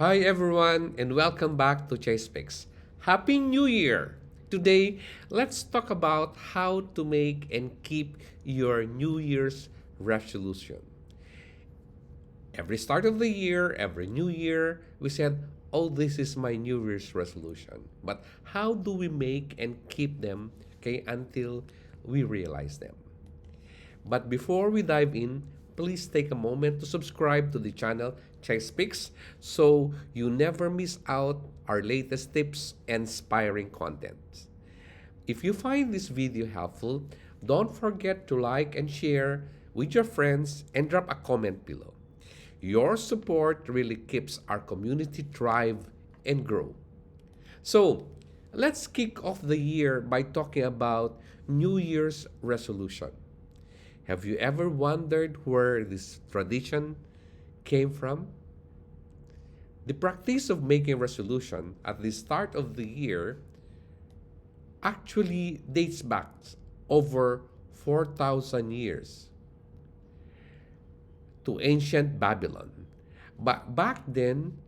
Hi everyone and welcome back to ChaSpeaks. Happy New Year! Today, let's talk about how to make and keep your New Year's resolution. Every start of the year, every new year, we said, "Oh, this is my New Year's resolution." But how do we make and keep them, okay, until we realize them? But before we dive in, please take a moment to subscribe to the channel ChaSpeaks so you never miss out our latest tips and inspiring content. If you find this video helpful, don't forget to like and share with your friends and drop a comment below. Your support really keeps our community thrive and grow. So, let's kick off the year by talking about New Year's resolution. Have you ever wondered where this tradition came from? The practice of making resolution at the start of the year actually dates back over 4,000 years to ancient Babylon. But back then,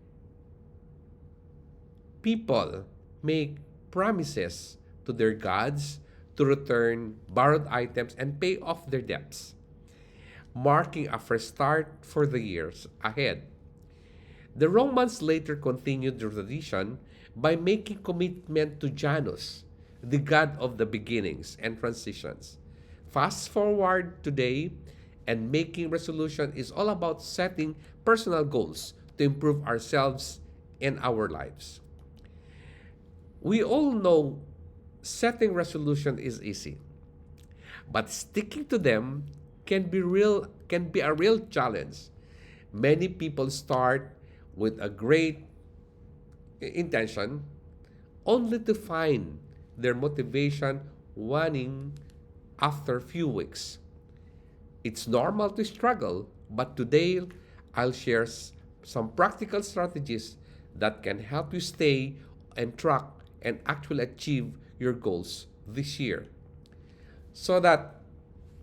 people make promises to their gods to return borrowed items and pay off their debts, marking a fresh start for the years ahead. The Romans later continued the tradition by making commitment to Janus, the god of the beginnings and transitions. Fast forward today, and making resolution is all about setting personal goals to improve ourselves and our lives. We all know setting resolution is easy, but sticking to them can be a real challenge. Many people start with a great intention only to find their motivation waning after a few weeks. It's normal to struggle, but today I'll share some practical strategies that can help you stay on track and actually achieve your goals this year. So that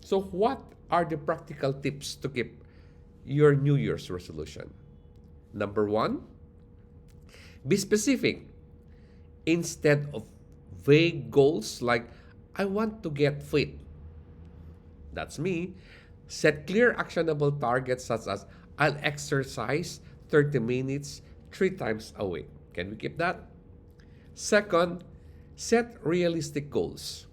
so what are the practical tips to keep your New Year's resolution? Number 1, be specific instead of vague goals like I want to get fit. That's me. Set clear actionable targets such as I'll exercise 30 minutes 3 times a week. Can we keep that? Second, set realistic goals.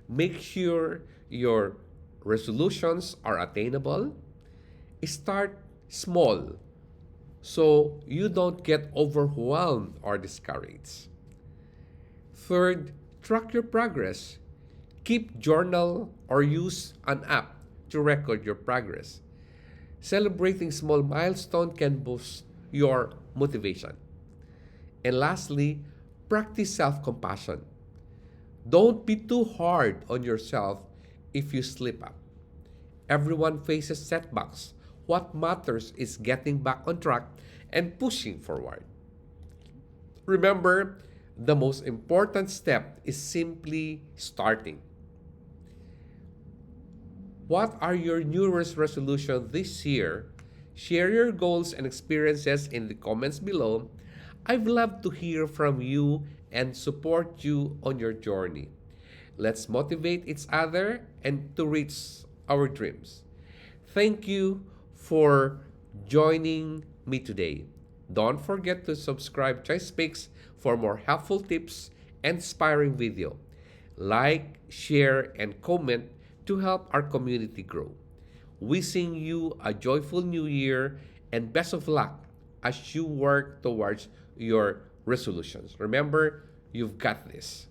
Make sure your resolutions are attainable. Start small so you don't get overwhelmed or discouraged. Third, track your progress. Keep journal or use an app to record your progress. Celebrating small milestones can boost your motivation. And lastly, practice self-compassion. Don't be too hard on yourself if you slip up. Everyone faces setbacks. What matters is getting back on track and pushing forward. Remember, the most important step is simply starting. What are your New Year's resolutions this year? Share your goals and experiences in the comments below. I'd love to hear from you and support you on your journey. Let's motivate each other and to reach our dreams. Thank you for joining me today. Don't forget to subscribe to ChaSpeaks for more helpful tips and inspiring video. Like, share, and comment to help our community grow. Wishing you a joyful new year and best of luck as you work towards your resolutions. Remember, you've got this.